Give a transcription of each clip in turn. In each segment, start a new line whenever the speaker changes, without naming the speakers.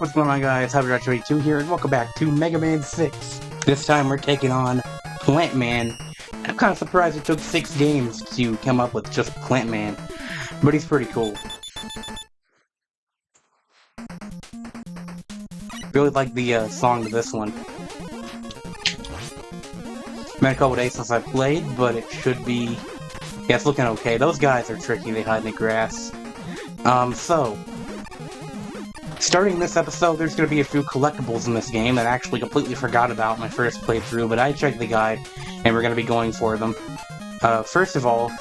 What's going on, guys? Hybrid2 here, and welcome back to Mega Man 6. This time we're taking on Plant Man. I'm kind of surprised it took 6 games to come up with just Plant Man, but he's pretty cool. Really like the song to this one. Been a couple days since I played, but it should be... Yeah, it's looking okay. Those guys are tricky, they hide in the grass. Starting this episode, there's going to be a few collectibles in this game that I actually completely forgot about my first playthrough, but I checked the guide, and we're going to be going for them. First of all,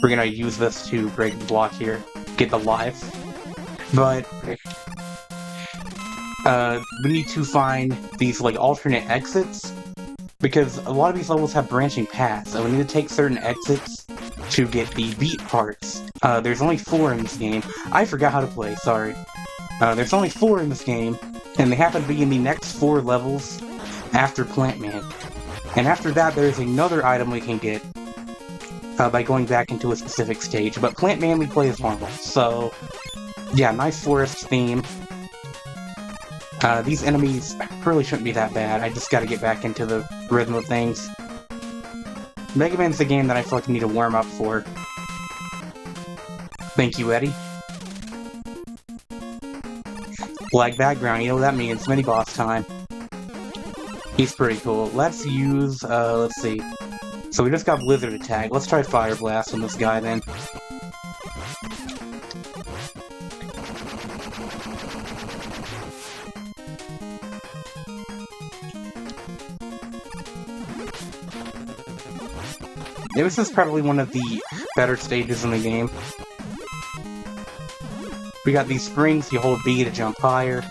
we're going to use this to break the block here, get the life. But, we need to find these, alternate exits, because a lot of these levels have branching paths, and we need to take certain exits to get the beat parts. There's only 4 in this game. I forgot how to play, sorry. There's only 4 in this game, and they happen to be in the next 4 levels after Plant Man. And after that, there's another item we can get by going back into a specific stage. But Plant Man we play as normal, so yeah, nice forest theme. These enemies really shouldn't be that bad. I just gotta get back into the rhythm of things. Mega Man's the game that I feel like I need to warm up for. Thank you, Eddie. Black background, you know what that means, mini-boss time. He's pretty cool. Let's use, let's see. So we just got Blizzard Attack. Let's try Fire Blast on this guy then. This is probably one of the better stages in the game. We got these springs, you hold B to jump higher.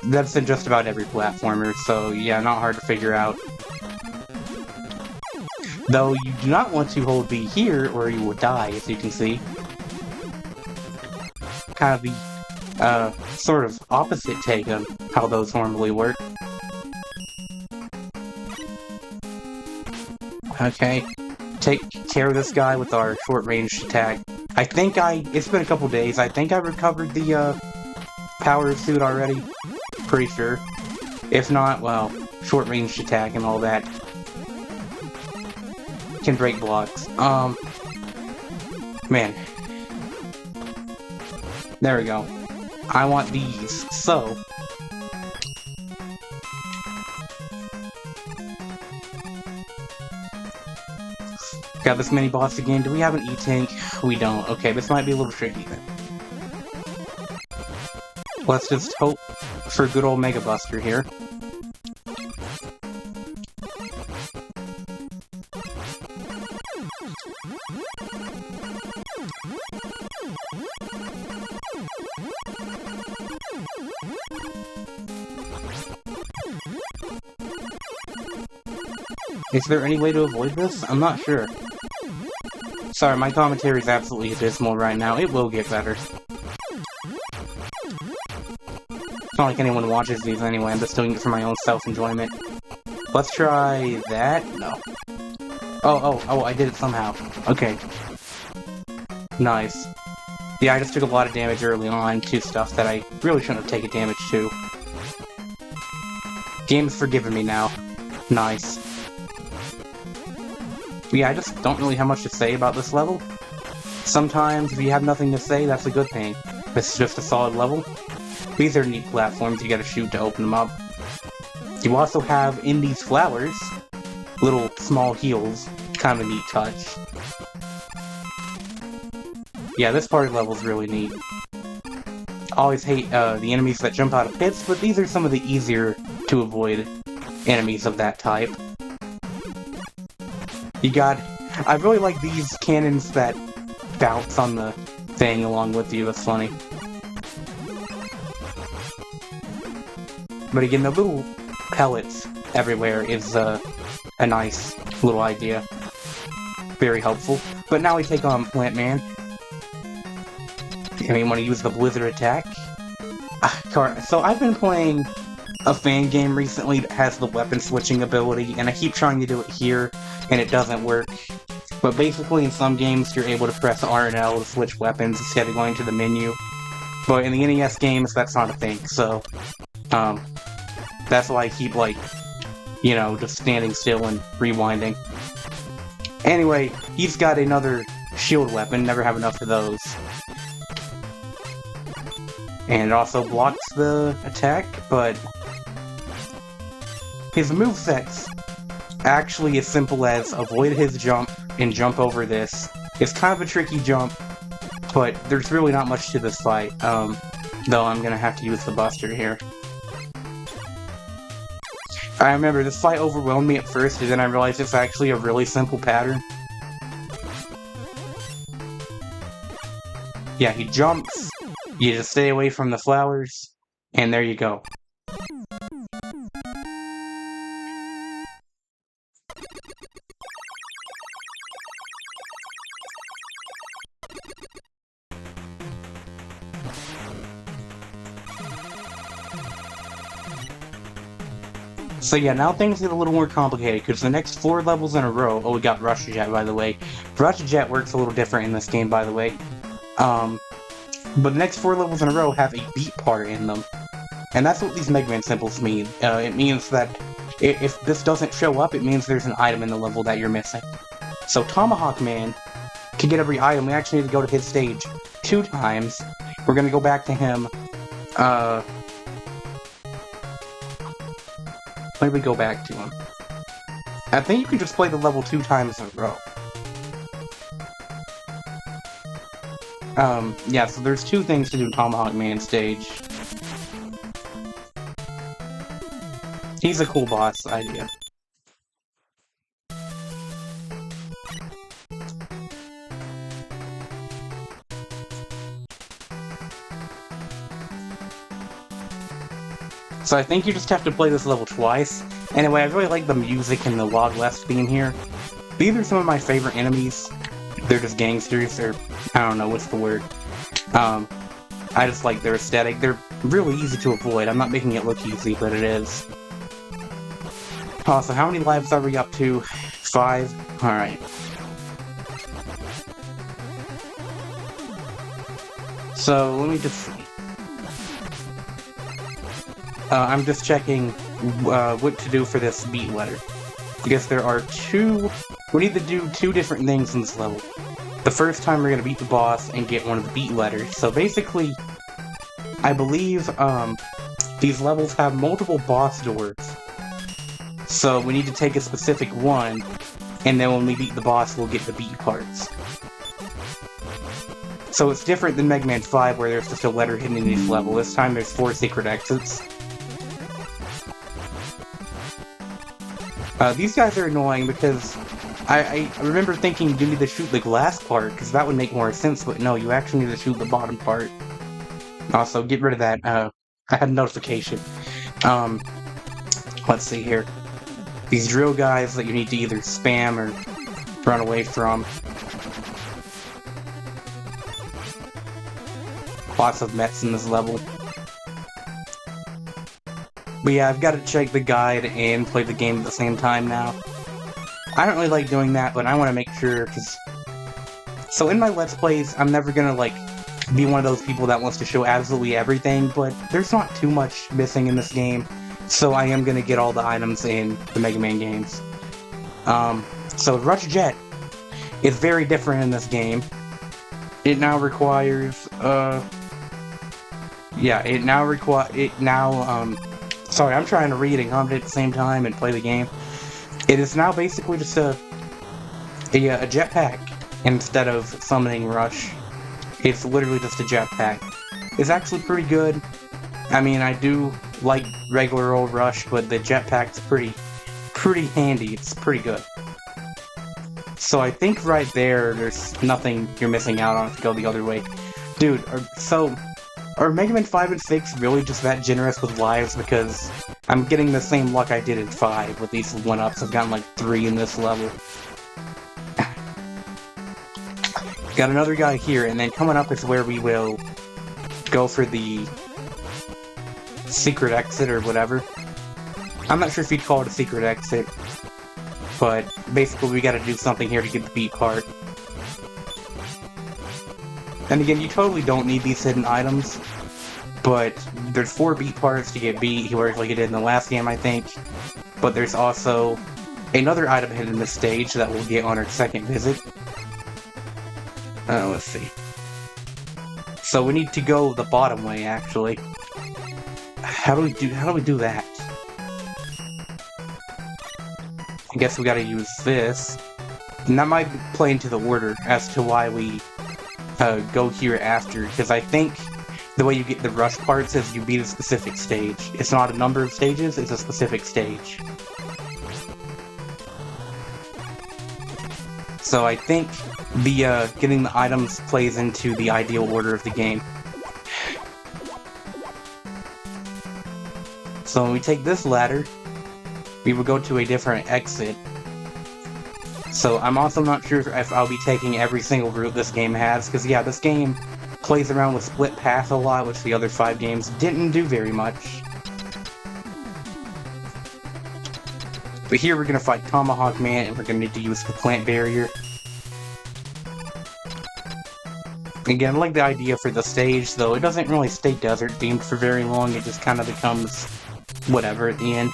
That's in just about every platformer, so yeah, not hard to figure out. Though you do not want to hold B here, or you will die, as you can see. Kind of the, sort of opposite take on how those normally work. Okay, take care of this guy with our short-range attack. It's been a couple days, I think I recovered the, power suit already. Pretty sure. If not, well, short-range attack and all that. Can break blocks. Man. There we go. I want these, so... Got this mini-boss again. Do we have an E-Tank? We don't. Okay, this might be a little tricky then. Let's just hope for good old Mega Buster here. Is there any way to avoid this? I'm not sure. Sorry, my commentary is absolutely abysmal right now. It will get better. It's not like anyone watches these anyway, I'm just doing it for my own self-enjoyment. Let's try that? No. Oh, I did it somehow. Okay. Nice. Yeah, I just took a lot of damage early on to stuff that I really shouldn't have taken damage to. Game's forgiven me now. Nice. Yeah, I just don't really have much to say about this level. Sometimes, if you have nothing to say, that's a good thing. This is just a solid level. These are neat platforms you gotta shoot to open them up. You also have, in these flowers, little small heals. Kind of a neat touch. Yeah, this part of the level is really neat. I always hate the enemies that jump out of pits, but these are some of the easier to avoid enemies of that type. I really like these cannons that bounce on the thing along with you, that's funny. But again, the little pellets everywhere is a nice little idea. Very helpful. But now we take on Plant Man. And we want to use the Blizzard Attack. So I've been playing a fan game recently that has the weapon switching ability, and I keep trying to do it here, and it doesn't work. But basically, in some games, you're able to press R and L to switch weapons instead of going to the menu. But in the NES games, that's not a thing, so, that's why I keep, like, you know, just standing still and rewinding. Anyway, he's got another shield weapon, never have enough of those. And it also blocks the attack, but his moveset's actually as simple as avoid his jump and jump over this. It's kind of a tricky jump, but there's really not much to this fight, though I'm gonna have to use the Buster here. I remember this fight overwhelmed me at first, and then I realized it's actually a really simple pattern. Yeah, he jumps, you just stay away from the flowers, and there you go. So yeah, now things get a little more complicated, because the next 4 levels in a row... Oh, we got Rush Jet, by the way. Rush Jet works a little different in this game, by the way. But the next 4 levels in a row have a beat part in them. And that's what these Mega Man symbols mean. It means that if this doesn't show up, it means there's an item in the level that you're missing. So Tomahawk Man can get every item. We actually need to go to his stage 2 times. We're gonna go back to him, when did we go back to him? I think you can just play the level 2 times in a row. Yeah, so there's 2 things to do in Tomahawk Man stage. He's a cool boss idea. So I think you just have to play this level twice. Anyway, I really like the music and the Wild West theme here. These are some of my favorite enemies. They're just gangsters, or I don't know, what's the word? I just like their aesthetic. They're really easy to avoid. I'm not making it look easy, but it is. Oh, so how many lives are we up to? 5? Alright. So, let me just see. I'm just checking what to do for this beat letter. Because there are 2... We need to do 2 different things in this level. The first time we're going to beat the boss and get one of the beat letters. So basically, I believe these levels have multiple boss doors. So we need to take a specific one, and then when we beat the boss, we'll get the beat parts. So it's different than Mega Man 5, where there's just a letter hidden in each level. This time there's 4 secret exits. These guys are annoying because I remember thinking you need to shoot the glass part, because that would make more sense, but no, you actually need to shoot the bottom part. Also, get rid of that. I had a notification. Let's see here. These drill guys that you need to either spam or run away from. Lots of Mets in this level. But yeah, I've got to check the guide and play the game at the same time now. I don't really like doing that, but I want to make sure, because... So in my Let's Plays, I'm never gonna, like, be one of those people that wants to show absolutely everything, but there's not too much missing in this game, so I am gonna get all the items in the Mega Man games. So Rush Jet is very different in this game. It now requires, sorry, I'm trying to read and comment at the same time and play the game. It is now basically just a jetpack instead of summoning Rush. It's literally just a jetpack. It's actually pretty good. I mean, I do like regular old Rush, but the jetpack's pretty handy. It's pretty good. So I think right there's nothing you're missing out on if you go the other way. Dude, are Mega Man 5 and 6 really just that generous with lives? Because I'm getting the same luck I did in 5 with these 1-ups. I've gotten like 3 in this level. Got another guy here, and then coming up is where we will go for the secret exit or whatever. I'm not sure if you'd call it a secret exit, but basically we gotta do something here to get the beat part. And again, you totally don't need these hidden items. but there's 4 beat parts to get beat, whereas like it did in the last game, I think. But there's also another item hidden in this stage that we'll get on our second visit. Let's see. So we need to go the bottom way, actually. How do we do that? I guess we gotta use this. And that might play into the order as to why we go here after, because I think the way you get the rush parts is you beat a specific stage. It's not a number of stages, it's a specific stage. So I think the getting the items plays into the ideal order of the game. So when we take this ladder, we will go to a different exit. So I'm also not sure if I'll be taking every single route this game has, because yeah, this game plays around with split path a lot, which the other 5 games didn't do very much. But here we're gonna fight Tomahawk Man, and we're gonna need to use the plant barrier. Again, I like the idea for the stage, though it doesn't really stay desert themed for very long, it just kind of becomes whatever at the end.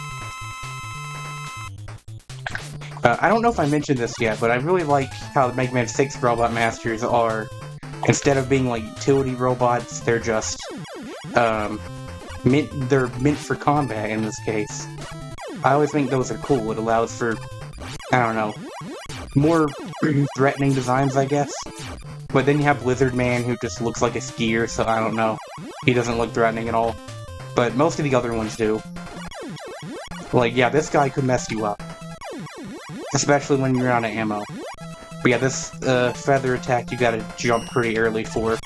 I don't know if I mentioned this yet, but I really like how the Mega Man 6 Robot Masters are, instead of being like utility robots, they're just, they're meant for combat in this case. I always think those are cool, it allows for, I don't know, more threatening designs, I guess. But then you have Lizard Man, who just looks like a skier, so I don't know. He doesn't look threatening at all. But most of the other ones do. Like, yeah, this guy could mess you up. Especially when you're out of ammo. But yeah, this feather attack you gotta jump pretty early for.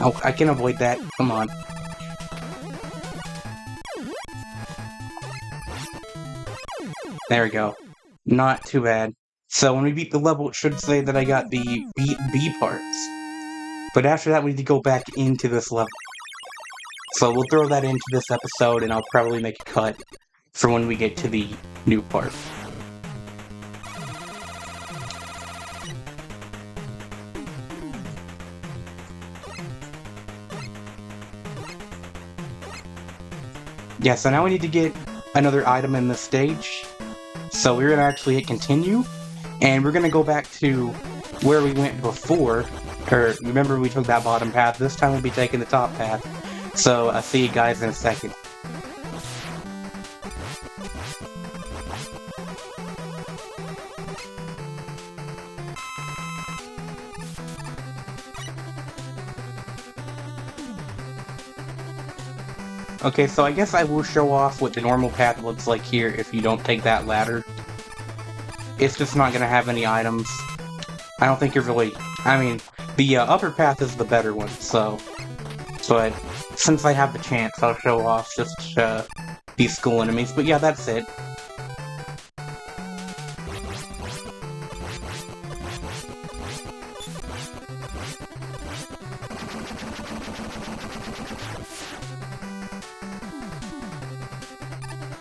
Oh, I can avoid that. Come on. There we go. Not too bad. So when we beat the level, it should say that I got the B parts. But after that, we need to go back into this level. So we'll throw that into this episode, and I'll probably make a cut for when we get to the new part. Yeah, so now we need to get another item in this stage. So we're going to actually hit continue, and we're going to go back to where we went before. Or, remember we took that bottom path, this time we'll be taking the top path. So, I'll see you guys in a second. Okay, so I guess I will show off what the normal path looks like here if you don't take that ladder. It's just not going to have any items. I don't think you're really... I mean, the upper path is the better one, so... But since I have the chance, I'll show off just these school enemies. But yeah, that's it.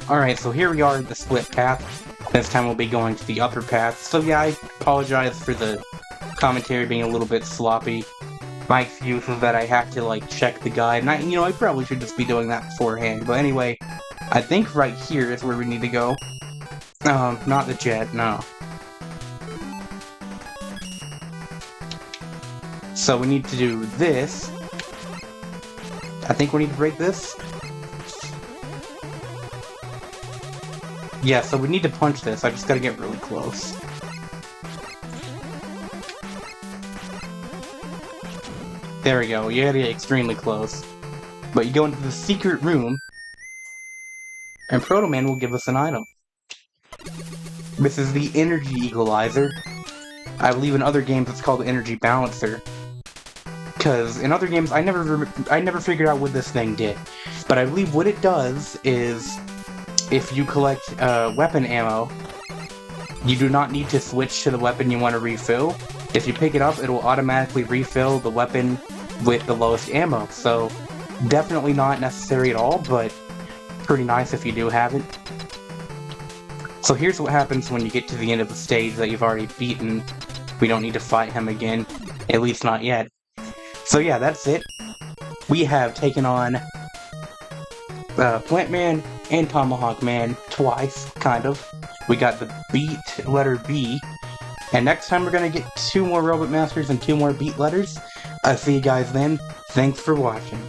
Alright, so here we are at the split path. This time we'll be going to the upper path. So yeah, I apologize for the commentary being a little bit sloppy. My excuse is that I have to, like, check the guide, and I probably should just be doing that beforehand. But anyway, I think right here is where we need to go. Not the jet, no. So we need to do this. I think we need to break this. Yeah, so we need to punch this. I just gotta get really close. There we go. You gotta get extremely close. But you go into the secret room, and Proto Man will give us an item. This is the Energy Equalizer. I believe in other games it's called the Energy Balancer. Because in other games I never figured out what this thing did. But I believe what it does is, if you collect weapon ammo, you do not need to switch to the weapon you want to refill. If you pick it up, it will automatically refill the weapon with the lowest ammo. So, definitely not necessary at all, but pretty nice if you do have it. So here's what happens when you get to the end of the stage that you've already beaten. We don't need to fight him again, at least not yet. So yeah, that's it. We have taken on Plant Man and Tomahawk Man twice, kind of. We got the beat letter B. And next time we're going to get 2 more Robot Masters and 2 more beat letters. I'll see you guys then. Thanks for watching.